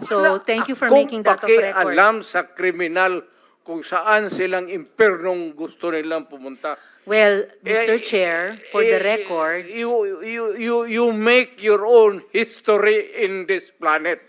So, thank you for making that of record. Alam sa kriminal kung saan silang impernong gusto nilang pumunta. Well, Mr. Chair, for the record, You make your own history in this planet.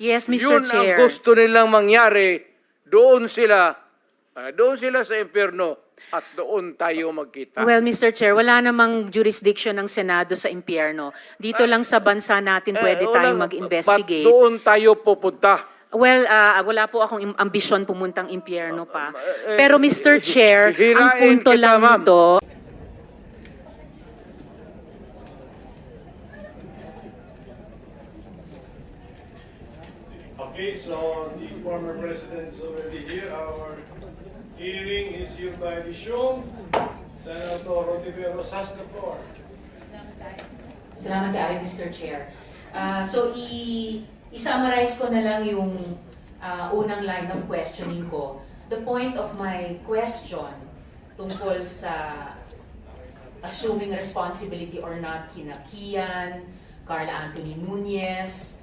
yes, Mr. Yun Chair. ang gusto nilang mangyari. Doon sila sa impyerno at doon tayo magkita. Well, Mr. Chair, wala namang jurisdiction ng Senado sa impyerno. Dito lang sa bansa natin pwede tayong mag-investigate. Ba't doon tayo pupunta? Well, wala po akong ambisyon pumuntang impyerno pa. Pero Mr. Chair, ang hirain punto kita, lang ma'am. nito, Okay, so the former president is already here. Our hearing is hereby resumed. Senator Rotiveros has the floor. salamat kayo, Mr. Chair. So, i-summarize ko na lang yung unang line of questioning ko. The point of my question tungkol sa assuming responsibility or not kina Kian, Carla Anthony Nunez,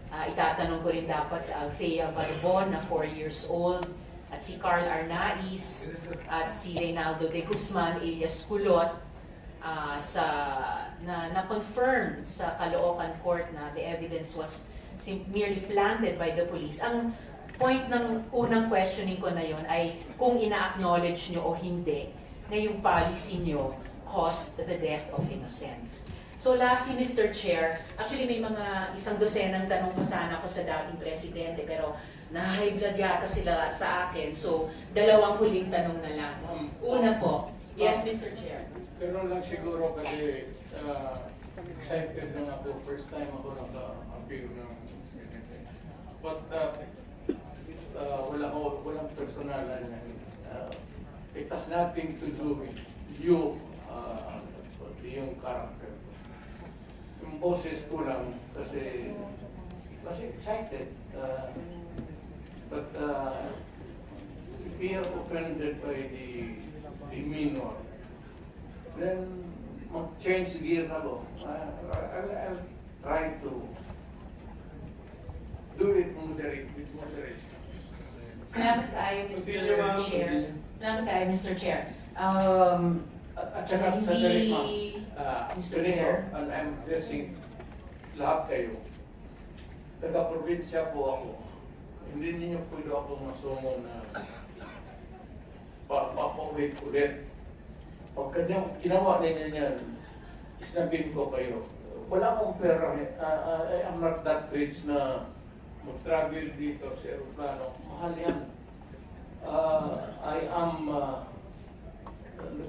itatanong ko rin dapat sa Althea Barbon na 4 years old, at si Carl Arnaiz, at si Reynaldo de Guzman alias Kulot, na-confirm sa Caloocan Court na the evidence was merely planted by the police. Ang point ng unang questioning ko na yon ay kung ina-acknowledge nyo o hindi na yung policy nyo caused the death of innocents. So lastly, Mr. Chair, actually may mga isang dosenang tanong pa sana ako sa dating presidente pero na-high blood yata sila sa akin. So dalawang huling tanong na lang. Una po, yes, Mr. Chair. Pero lang siguro kasi excited lang ako. First time ako naka-appeal ng Senate. But walang personalan yan. It has nothing to do with you, yung character. Yung boses ko lang kasi excited. But if we are offended by the demeanor, then mag-change gear na ko. I'll try to do it with moderation. Salamat kayo, Mr. Continue, ma'am. Chair. Salamat kayo, Mr. Chair. At saka sa dali, ma'am, Mr. ganito, Chair. and I'm addressing lahat kayo. Taga-probinsya po ako. Hindi ninyo pwede akong masumo na papaulit-ulit. Pag ginawa ninyo yan, isnabin ko kayo. Wala akong pera. I am not that rich na mag-travel dito sa aeroplano. Mahal yan. I am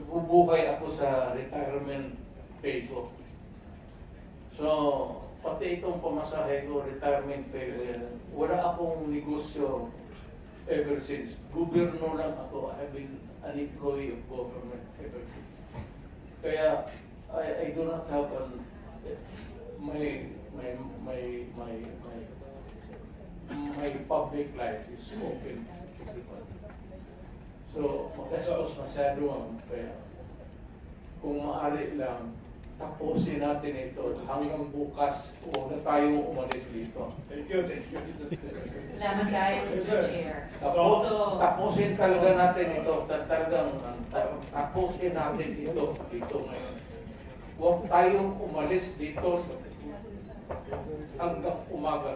bubuhay ako sa retirement pay ko. So, pati itong pamasahe ko, retirement pay ko yan. Wala akong negosyo ever since. Gobyerno lang ako. I've been an employee of government ever since. Kaya, I do not have my public life is open to everybody. So, mag-asos masyado ang kaya kung maaari lang, tapusin natin ito hanggang bukas huwag na tayong umalis dito. Thank you. Salamat kayo, Mr. Chair. Tapusin talaga natin ito. Tapusin natin ito ngayon. Huwag tayong umalis dito hanggang umaga.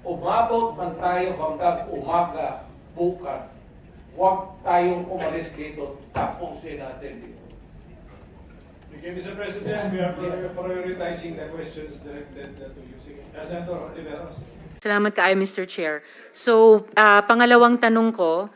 Umabot man tayo hanggang umaga bukas. Huwag tayong umalis dito. Tapusin natin dito. Okay, Mr. President, we are prioritizing the questions directed to you. Senator Rotiveros. Salamat kayo, Mr. Chair. So, pangalawang tanong ko,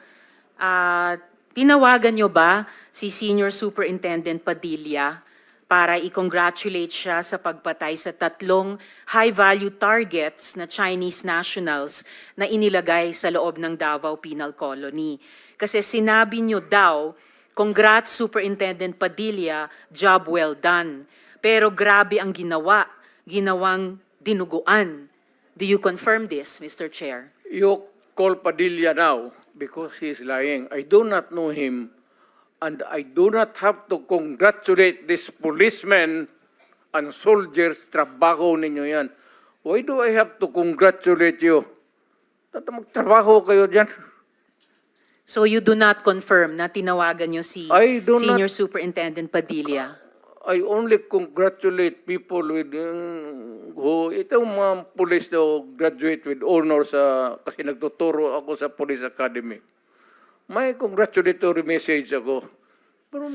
tinawagan nyo ba si Senior Superintendent Padilla para i-congratulate siya sa pagpatay sa 3 high-value targets na Chinese nationals na inilagay sa loob ng Davao Penal Colony? Kasi sinabi nyo daw, "Congrats Superintendent Padilla, job well done." Pero grabe ang ginawang dinuguan. Do you confirm this, Mr. Chair? You call Padilla now because he is lying. I do not know him. And I do not have to congratulate this policemen and soldiers. Trabaho ninyo yan. Why do I have to congratulate you? Magtrabaho kayo dyan. So you do not confirm na tinawagan niyo si I do Senior not- Superintendent Padilla? I only congratulate people with itong mga police daw graduate with honors kasi nagtuturo ako sa Police Academy. May congratulatory message ako. Pero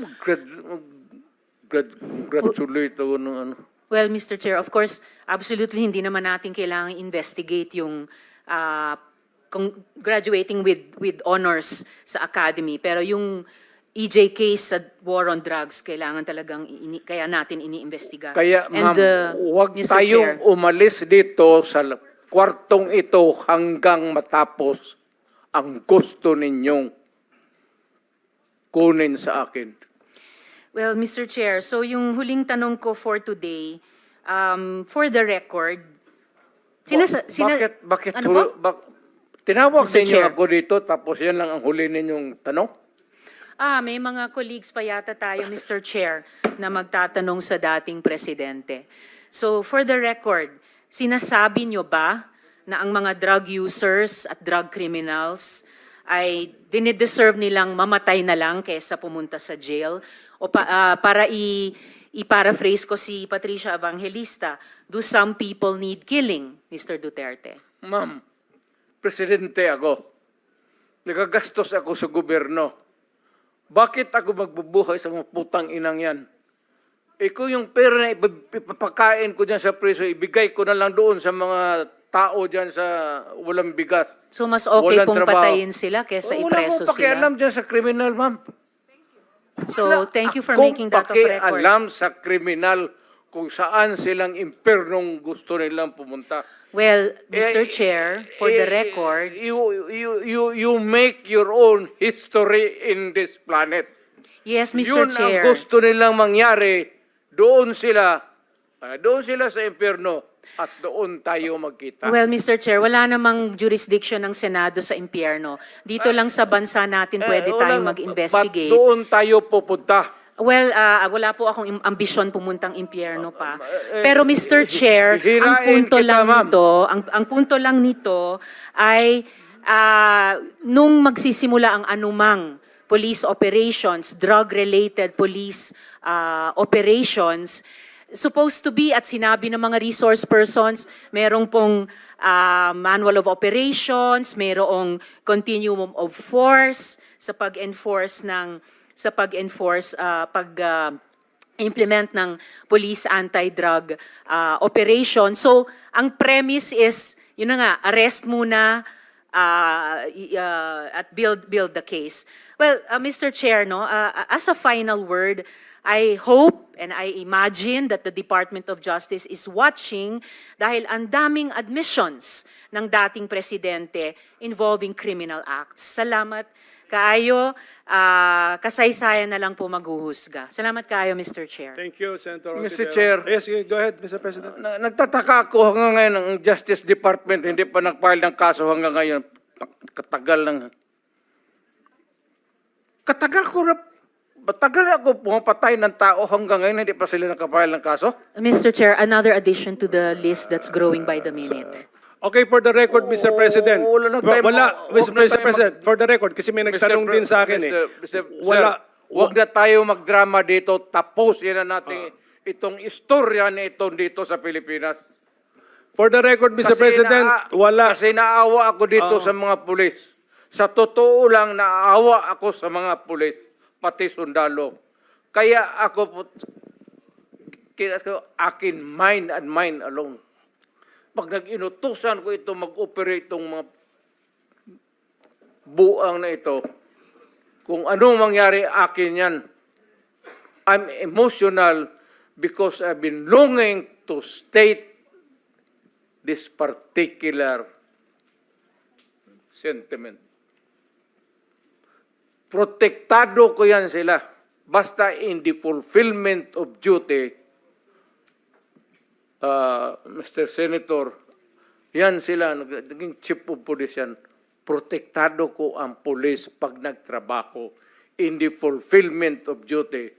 congratulate ako ng ano. Well, Mr. Chair, of course, absolutely hindi naman natin kailangan investigate yung graduating with honors sa academy. Pero yung EJ case sa war on drugs, kailangan talagang kaya natin iniimbestiga. Kaya ma'am, huwag Mr. tayong Chair, umalis dito sa kwartong ito hanggang matapos ang gusto ninyong kunin sa akin. well, Mr. Chair, so yung huling tanong ko for today, for the record, Bakit ano po? tinawag Mr. ninyo Chair. ako dito tapos yan lang ang huli ninyong tanong? May mga colleagues pa yata tayo, Mr. Chair, na magtatanong sa dating presidente. So, for the record, sinasabi nyo ba na ang mga drug users at drug criminals ay dinideserve nilang mamatay na lang kaysa pumunta sa jail? O para i-paraphrase ko si Patricia Evangelista, do some people need killing, Mr. Duterte? Ma'am, presidente ako. Nagagastos ako sa gobyerno. Bakit ako magbubuhay sa mga putang inang yan? Kung yung pera na ipapakain ko dyan sa preso, ibigay ko na lang doon sa mga tao dyan sa walang bigas. So, mas okay Walang pong trabaho. patayin sila kaysa Wala ipreso akong pakialam sila? dyan sa kriminal, ma'am. So, thank you for making that of record. Alam sa kriminal kung saan silang impernong gusto nilang pumunta. Well, Mr. Chair, for the record, You make your own history in this planet. yes, Mr. Yun Chair. ang gusto nilang mangyari. Doon sila sa impyerno at doon tayo magkita. Well, Mr. Chair, wala namang jurisdiction ng Senado sa impyerno. Dito lang sa bansa natin pwede tayong mag-investigate. Ba't doon tayo pupunta? Well, wala po akong ambisyon pumuntang impyerno pa. Pero Mr. Chair, ang hirain punto kita, lang ma'am. nito, ang punto lang nito ay nung magsisimula ang anumang police operations, drug-related police operations, supposed to be at sinabi ng mga resource persons, merong pong manual of operations, merong continuum of force sa pag-enforce implement ng police anti-drug operation. So, ang premise is, yun na nga, arrest muna at build the case. Well, Mr. Chair, no, as a final word, I hope and I imagine that the Department of Justice is watching dahil ang daming admissions ng dating presidente involving criminal acts. Salamat kaayo, kasaysayan na lang po maghuhusga. Salamat kaayo, Mr. Chair. Thank you, Senator Mr. Ontiveros. Chair. Yes, go ahead, Mr. President. Nagtataka ako hanggang ngayon ang Justice Department hindi pa nag-file ng kaso hanggang ngayon. Katagal lang. Matagal ako pumapatay ng tao hanggang ngayon hindi pa sila nakapile ng kaso. Mr. Chair, another addition to the list that's growing by the minute. Okay, for the record, Mr. President. wala na tayo Mr. President, for the record, kasi may nagtanong din sa akin Wala. Huwag na tayo magdrama dito. Tapusin na natin itong istorya na ito dito sa Pilipinas. For the record, Mr. President, wala. Kasi naawa ako dito sa mga pulis. Sa totoo lang, naawa ako sa mga pulis, pati sundalo. Kaya ako, akin mind and mind alone. Pag nag-inutusan ko ito, mag-operate itong mga buang na ito, kung anong mangyari akin yan, I'm emotional because I've been longing to state this particular sentiment. Protektado ko yan sila. Basta in the fulfillment of duty, Mr. Senator, yan sila, naging chief of police yan. Protektado ko ang police pag nagtrabaho in the fulfillment of duty.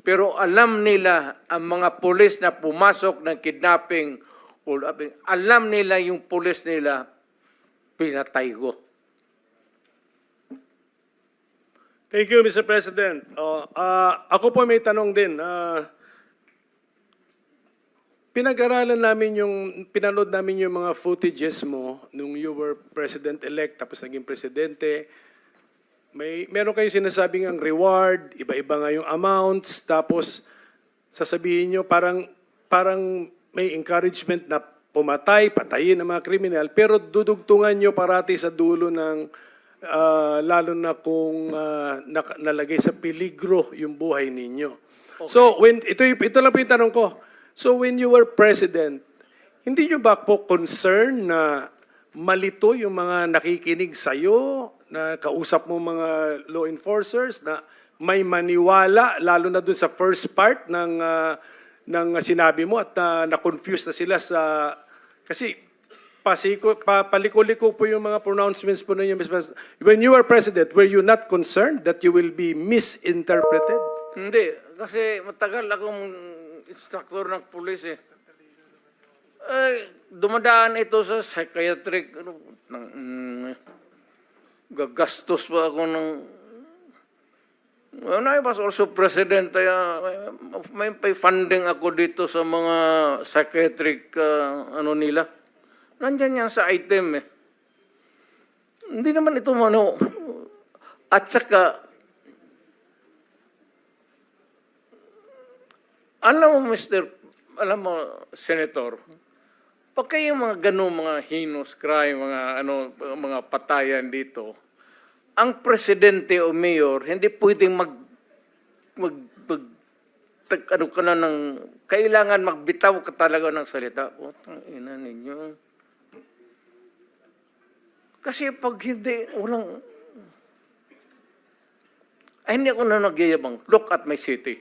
Pero alam nila ang mga police na pumasok ng kidnapping pull up. Alam nila yung pulis nila, pinatay ko. Thank you, Mr. President. Ako po may tanong din. Pinanood namin yung mga footages mo nung you were President-elect tapos naging Presidente. Meron kayong sinasabing ang reward, iba-iba nga yung amounts, tapos sasabihin nyo parang may encouragement na patayin ang mga kriminal, pero dudugtungan nyo parati sa dulo ng lalo na kung nalagay sa peligro yung buhay ninyo. Okay. So, ito lang po yung tanong ko. So, when you were president, hindi nyo ba po concern na malito yung mga nakikinig sa'yo, na kausap mo mga law enforcers, na may maniwala, lalo na dun sa first part ng sinabi mo at na-confuse na sila sa... Kasi paliko-liko po yung mga pronouncements po ninyo, Mr. President. When you were president, were you not concerned that you will be misinterpreted? Hindi, kasi matagal akong instructor ng pulis eh. Dumadaan ito sa psychiatric, gagastos pa ako ng... When I was also president, may funding ako dito sa mga psychiatric nila. Nandyan yan sa item eh. Hindi naman ito At saka, alam mo, Senator, pag kayo mga mga heinous crime, mga patayan dito, ang presidente o mayor, hindi pwedeng kailangan magbitaw ka talaga ng salita. Putang ina ninyo. Kasi pag hindi, hindi ako na nagyayabang. Look at my city.